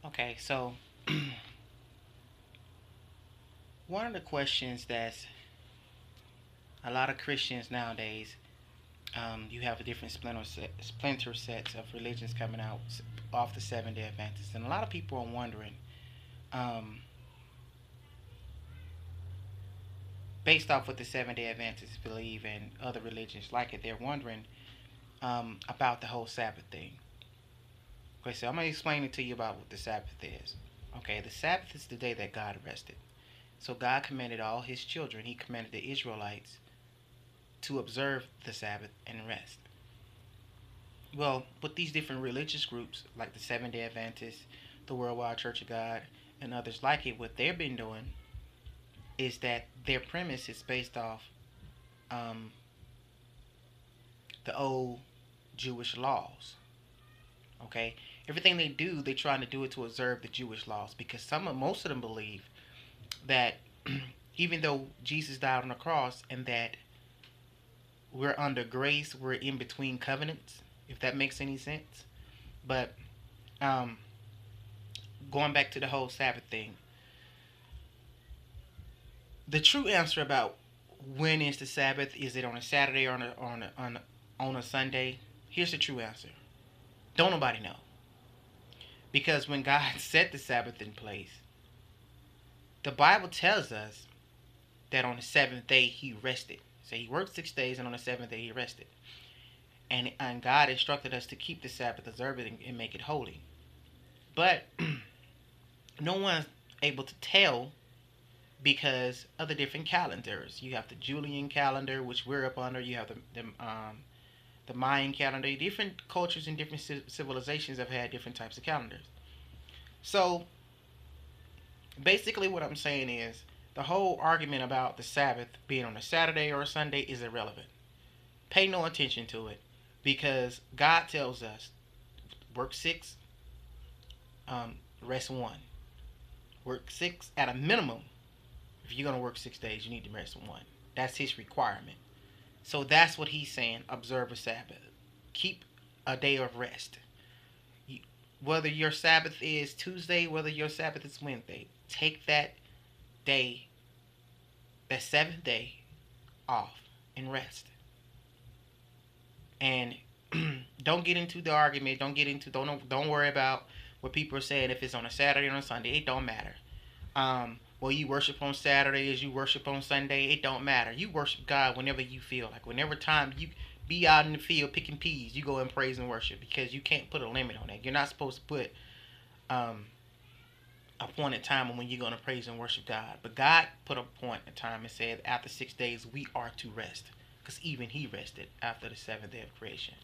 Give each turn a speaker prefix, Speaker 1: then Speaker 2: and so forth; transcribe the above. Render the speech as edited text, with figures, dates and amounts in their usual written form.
Speaker 1: Okay, so one of the questions that's a lot of Christians nowadays, you have a different splinter sets of religions coming out off the Seventh Day Adventists, and a lot of people are wondering, um, based off what the Seventh Day Adventists believe and other religions like it, they're wondering about the whole Sabbath thing. Okay, so I'm gonna explain it to you about what the Sabbath is. Okay, the Sabbath is the day that God rested. So God commanded all His children. He commanded the Israelites to observe the Sabbath and rest. Well, with these different religious groups, like the Seventh Day Adventists, the Worldwide Church of God, and others like it, what they've been doing is that their premise is based off um, the old Jewish laws. Okay, everything they do, they're trying to do it to observe the Jewish laws because most of them believe that even though Jesus died on the cross and that we're under grace, we're in between covenants, if that makes any sense. But um, going back to the whole Sabbath thing, the true answer about when is the Sabbath, is it on a Saturday or on a Sunday? Here's the true answer. Don't nobody know. Because when God set the Sabbath in place, the Bible tells us that on the seventh day He rested. So He worked 6 days, and on the seventh day He rested. And God instructed us to keep the Sabbath, observe it, and make it holy. But no one's able to tell because of the different calendars. You have the Julian calendar, which we're up under. You have the Mayan calendar. Different cultures and different civilizations have had different types of calendars. So basically, what I'm saying is the whole argument about the Sabbath being on a Saturday or a Sunday is irrelevant. Pay no attention to it because God tells us work six, rest one. Work six at a minimum. If you're going to work 6 days, you need to rest one. That's His requirement. So that's what He's saying. Observe a Sabbath. Keep a day of rest. Whether your Sabbath is Tuesday, whether your Sabbath is Wednesday, take that day, that seventh day, off and rest. And don't get into the argument. Don't worry about what people are saying. If it's on a Saturday or on a Sunday, it don't matter. Well, you worship on Saturday as you worship on Sunday. It don't matter. You worship God whenever you feel like. Whenever time you be out in the field picking peas, you go and praise and worship because you can't put a limit on that. You're not supposed to put um, a point in time on when you're going to praise and worship God. But God put a point in time and said after 6 days we are to rest because even He rested after the seventh day of creation.